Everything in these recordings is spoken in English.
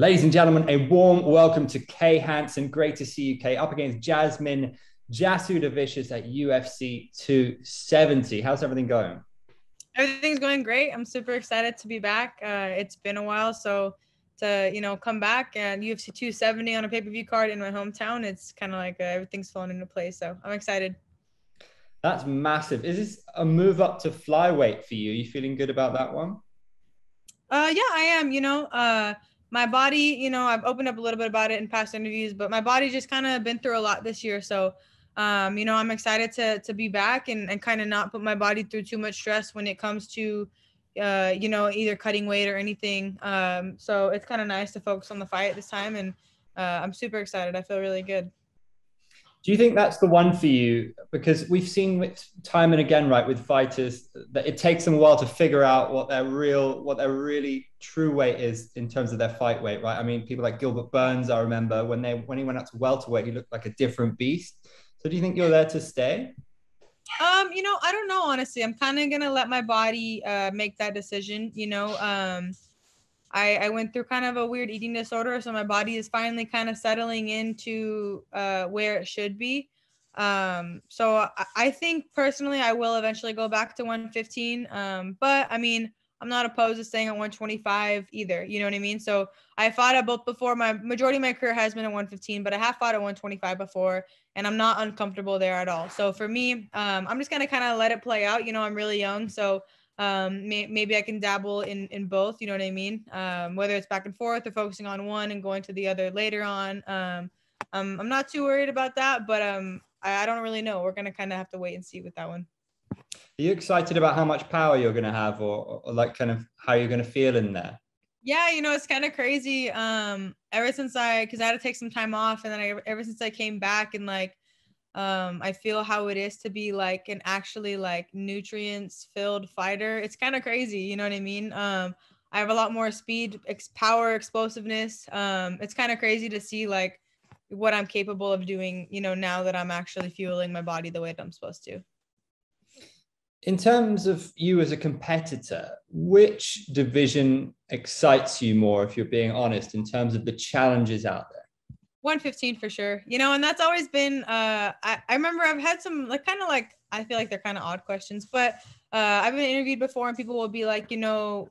Ladies and gentlemen, a warm welcome to Kay Hansen. Great to see you, Kay, up against Jasmine Jasudavicius at UFC 270. How's everything going? Everything's going great. I'm super excited to be back. It's been a while, so to come back and UFC 270 on a pay-per-view card in my hometown, it's kind of like everything's falling into place. So I'm excited. That's massive. Is this a move up to flyweight for you? Are you feeling good about that one? Yeah, I am. My body. I've opened up a little bit about it in past interviews, but my body just kind of been through a lot this year. So, I'm excited to be back and kind of not put my body through too much stress when it comes to, either cutting weight or anything. So it's kind of nice to focus on the fight this time, and I'm super excited. I feel really good. Do you think that's the one for you? Because we've seen with time and again, right, with fighters that it takes them a while to figure out what their really true weight is in terms of their fight weight, right? I mean, people like Gilbert Burns, I remember when he went up to welterweight, he looked like a different beast. So do you think you're there to stay? I don't know, honestly. I'm kind of gonna let my body make that decision. I went through kind of a weird eating disorder, so my body is finally kind of settling into where it should be. So I think personally I will eventually go back to 115. But I mean, I'm not opposed to staying at 125 either. You know what I mean? So I fought at both before. My majority of my career has been at 115, but I have fought at 125 before, and I'm not uncomfortable there at all. So for me, I'm just gonna kind of let it play out. I'm really young, so maybe I can dabble in both, you know what I mean? Whether it's back and forth or focusing on one and going to the other later on. I'm not too worried about that, but I don't really know. We're gonna kind of have to wait and see with that one. Are you excited about how much power you're going to have, or like kind of how you're going to feel in there? Yeah, it's kind of crazy. Ever since because I had to take some time off, and then ever since I came back, and like I feel how it is to be like an actually like nutrients filled fighter. It's kind of crazy, you know what I mean? I have a lot more speed, power, explosiveness. It's kind of crazy to see like what I'm capable of doing, now that I'm actually fueling my body the way that I'm supposed to. In terms of you as a competitor, which division excites you more, if you're being honest, in terms of the challenges out there? 115 for sure. And that's always been I remember I've had some like kind of like I feel like they're kind of odd questions, but I've been interviewed before and people will be like, going to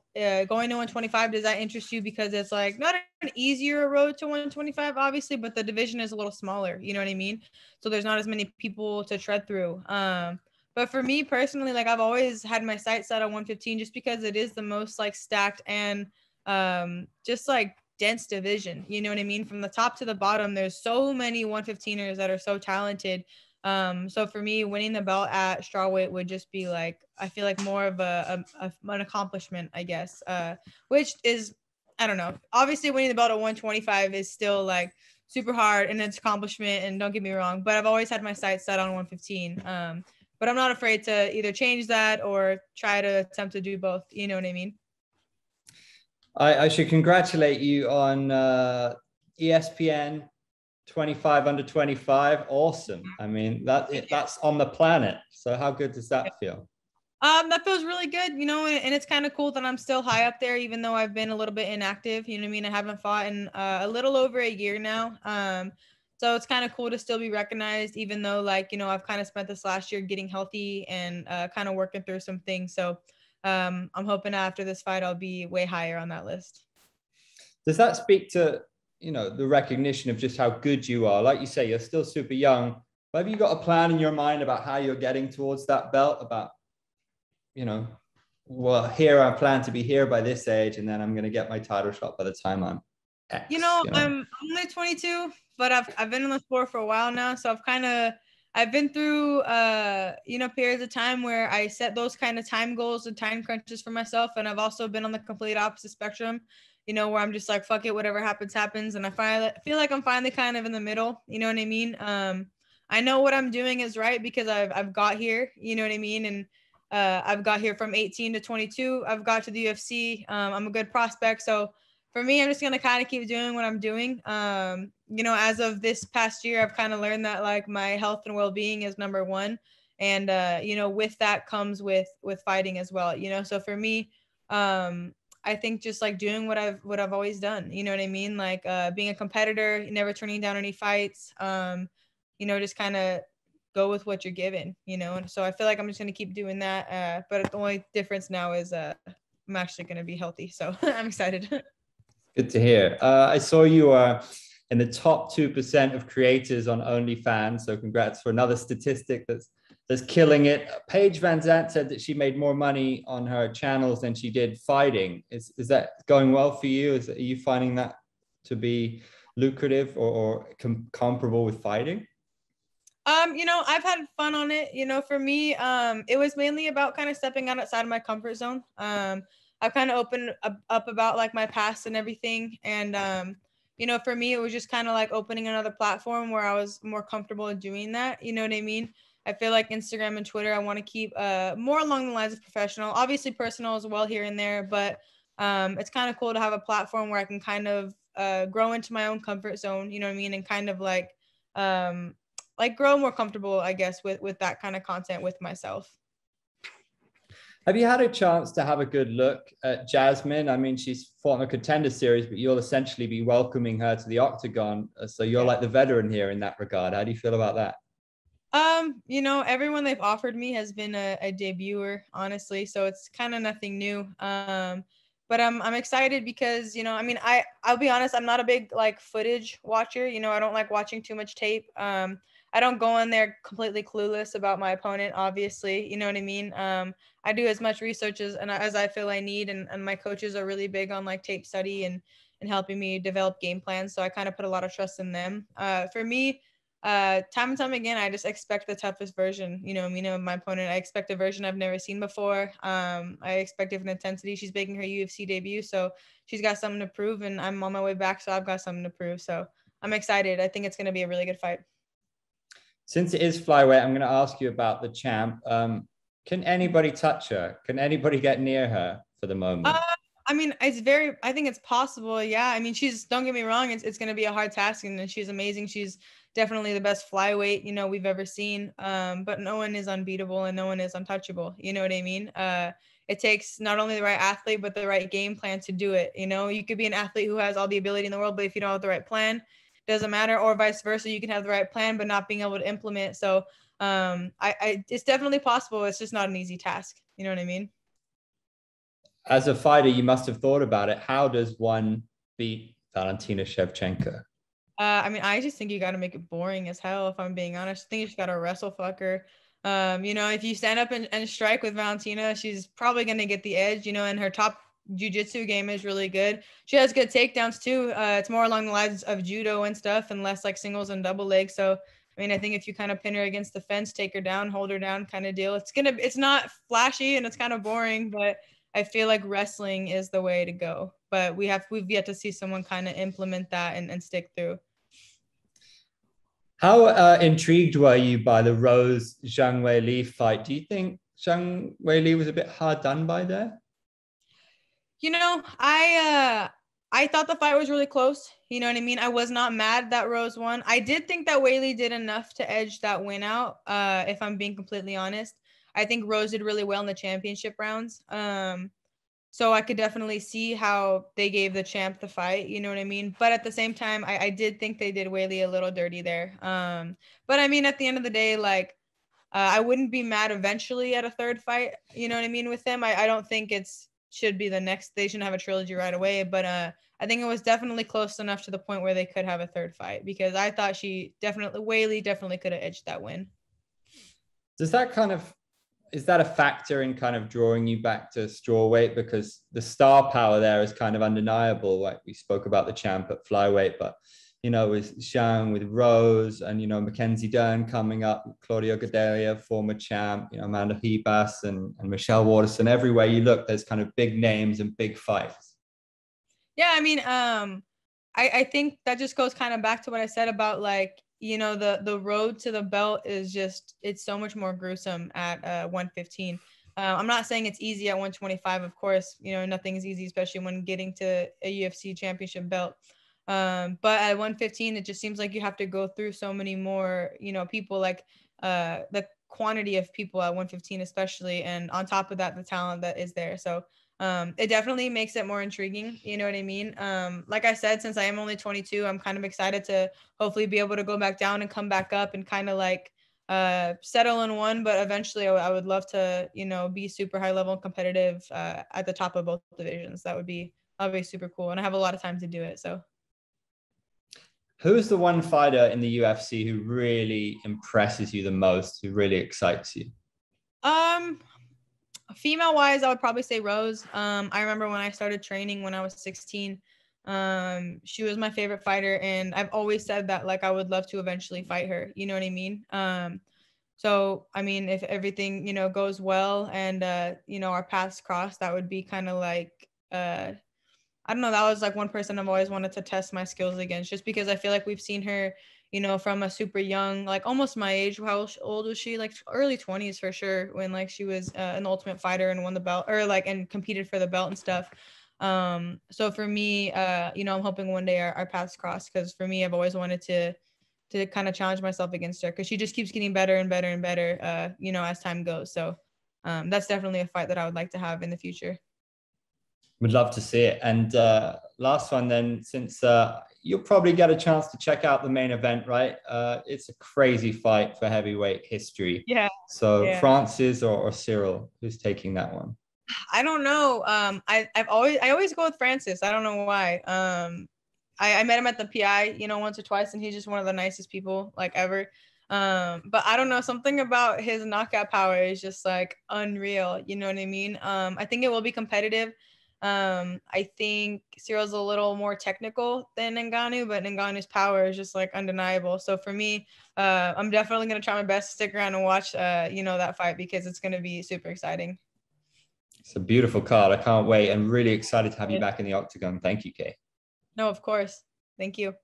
125, does that interest you? Because it's like not an easier road to 125, obviously, but the division is a little smaller, you know what I mean? So there's not as many people to tread through. But for me personally, like I've always had my sights set on 115 just because it is the most like stacked and just like dense division. You know what I mean? From the top to the bottom, there's so many 115ers that are so talented. So for me, winning the belt at strawweight would just be like, I feel like more of an accomplishment, I guess, which is, I don't know. Obviously, winning the belt at 125 is still like super hard and it's accomplishment. And don't get me wrong, but I've always had my sights set on 115. But I'm not afraid to either change that or try to attempt to do both. You know what I mean? I should congratulate you on ESPN 25 under 25. Awesome. I mean, that's on the planet. So how good does that feel? That feels really good, and it's kind of cool that I'm still high up there, even though I've been a little bit inactive. You know what I mean? I haven't fought in a little over a year now. So it's kind of cool to still be recognized, even though like, I've kind of spent this last year getting healthy and kind of working through some things. So I'm hoping after this fight, I'll be way higher on that list. Does that speak to, the recognition of just how good you are? Like you say, you're still super young. But have you got a plan in your mind about how you're getting towards that belt? About, well, here I plan to be here by this age, and then I'm going to get my title shot by the time I'm X. I'm only 22, but I've been in the sport for a while now, so I've been through periods of time where I set those kind of time goals and time crunches for myself, and I've also been on the complete opposite spectrum, where I'm just like fuck it, whatever happens happens, and I feel like I'm finally kind of in the middle, you know what I mean? I know what I'm doing is right because I've got here, you know what I mean? And I've got here from 18 to 22. I've got to the UFC. I'm a good prospect, so for me, I'm just going to kind of keep doing what I'm doing. As of this past year, I've kind of learned that like my health and well-being is number one. And, with that comes with fighting as well, so for me, I think just like doing what I've always done, you know what I mean? Like being a competitor, never turning down any fights, just kind of go with what you're given, and so I feel like I'm just going to keep doing that, but the only difference now is I'm actually going to be healthy, so I'm excited. Good to hear. I saw you are in the top 2% of creators on OnlyFans. So congrats for another statistic that's killing it. Paige Van Zandt said that she made more money on her channels than she did fighting. Is that going well for you? Are you finding that to be lucrative or comparable with fighting? I've had fun on it. For me, it was mainly about kind of stepping outside of my comfort zone. I've kind of opened up about like my past and everything. And, for me, it was just kind of like opening another platform where I was more comfortable in doing that. You know what I mean? I feel like Instagram and Twitter, I want to keep more along the lines of professional, obviously personal as well here and there. But it's kind of cool to have a platform where I can kind of grow into my own comfort zone, you know what I mean? And kind of like grow more comfortable, I guess, with that kind of content with myself. Have you had a chance to have a good look at Jasmine? I mean, she's fought in the Contender Series, but you'll essentially be welcoming her to the Octagon. So you're like the veteran here in that regard. How do you feel about that? Everyone they've offered me has been a debuter, honestly. So it's kind of nothing new. But I'm excited because, I'll be honest, I'm not a big like footage watcher. I don't like watching too much tape. I don't go in there completely clueless about my opponent, obviously. You know what I mean? I do as much research as I feel I need. And my coaches are really big on like tape study and helping me develop game plans. So I kind of put a lot of trust in them. For me, time and time again, I just expect the toughest version, of my opponent. I expect a version I've never seen before. I expect different intensity. She's making her UFC debut, so she's got something to prove, and I'm on my way back, so I've got something to prove. So I'm excited. I think it's going to be a really good fight. Since it is flyweight, I'm going to ask you about the champ. Can anybody touch her? Can anybody get near her for the moment? I think it's possible. Yeah. I mean, don't get me wrong. It's going to be a hard task, and she's amazing. She's definitely the best flyweight, we've ever seen. But no one is unbeatable and no one is untouchable. You know what I mean? It takes not only the right athlete, but the right game plan to do it. You could be an athlete who has all the ability in the world, but if you don't have the right plan, doesn't matter, or vice versa. You can have the right plan, but not being able to implement. So it's definitely possible. It's just not an easy task. You know what I mean? As a fighter, you must have thought about it. How does one beat Valentina Shevchenko? I just think you got to make it boring as hell, if I'm being honest. I think you just got to wrestle fuck her. If you stand up and strike with Valentina, she's probably going to get the edge, and her top jiu-jitsu game is really good. She has good takedowns too. It's more along the lines of judo and stuff, and less like singles and double legs. So, I think if you kind of pin her against the fence, take her down, hold her down kind of deal, it's not flashy and it's kind of boring, but I feel like wrestling is the way to go. But we've yet to see someone kind of implement that and stick through. How intrigued were you by the Rose Zhang Weili fight? Do you think Zhang Weili was a bit hard done by there? I thought the fight was really close. You know what I mean? I was not mad that Rose won. I did think that Weili did enough to edge that win out, if I'm being completely honest. I think Rose did really well in the championship rounds. So I could definitely see how they gave the champ the fight, you know what I mean? But at the same time, I did think they did Weili a little dirty there. But at the end of the day, like, I wouldn't be mad eventually at a third fight, you know what I mean, with them. I don't think should be the next, they shouldn't have a trilogy right away, but I think it was definitely close enough to the point where they could have a third fight, because I thought Weili definitely could have edged that win. Is that a factor in kind of drawing you back to strawweight? Because the star power there is kind of undeniable. Like we spoke about the champ at flyweight, but with Zhang, with Rose, and Mackenzie Dern coming up, Claudio Gadelha, former champ, Amanda Ribas and Michelle Waterson. Everywhere you look, there's kind of big names and big fights. Yeah, I think that just goes kind of back to what I said about, like, the road to the belt is it's so much more gruesome at 115. I'm not saying it's easy at 125, of course, nothing is easy, especially when getting to a UFC championship belt. But at 115, it just seems like you have to go through so many more, people, like the quantity of people at 115, especially. And on top of that, the talent that is there. So it definitely makes it more intriguing. You know what I mean? Like I said, since I am only 22, I'm kind of excited to hopefully be able to go back down and come back up and kind of like settle in one. But eventually I would love to, you know, be super high level and competitive at the top of both divisions. That would be super cool. And I have a lot of time to do it. So. Who's the one fighter in the UFC who really impresses you the most, who really excites you? Female wise, I would probably say Rose. I remember when I started training when I was 16. She was my favorite fighter, and I've always said that like I would love to eventually fight her. You know what I mean? So I mean, if everything, you know, goes well and you know, our paths cross, that would be kind of like I don't know, that was like one person I've always wanted to test my skills against, just because I feel like we've seen her, you know, from a super young, like almost my age. How old was she? Like early 20s for sure, when like she was an Ultimate Fighter and won the belt, or like and competed for the belt and stuff. So for me, you know, I'm hoping one day our paths cross, because for me, I've always wanted to kind of challenge myself against her, because she just keeps getting better and better and better, you know, as time goes. So that's definitely a fight that I would like to have in the future. Would love to see it. And last one then, since you'll probably get a chance to check out the main event, right? It's a crazy fight for heavyweight history. Yeah. So Yeah. Francis or Cyril, who's taking that one? I don't know. I always go with Francis. I don't know why. I met him at the PI, you know, once or twice, and he's just one of the nicest people like ever. But I don't know, something about his knockout power is just like unreal. You know what I mean? I think it will be competitive. I think Cyril's a little more technical than Ngannou, but Ngannou's power is just like undeniable. So for me, I'm definitely gonna try my best to stick around and watch, you know, that fight, because it's gonna be super exciting. It's a beautiful card. I can't wait. I'm really excited to have you back in the Octagon. Thank you, Kay. No, of course. Thank you.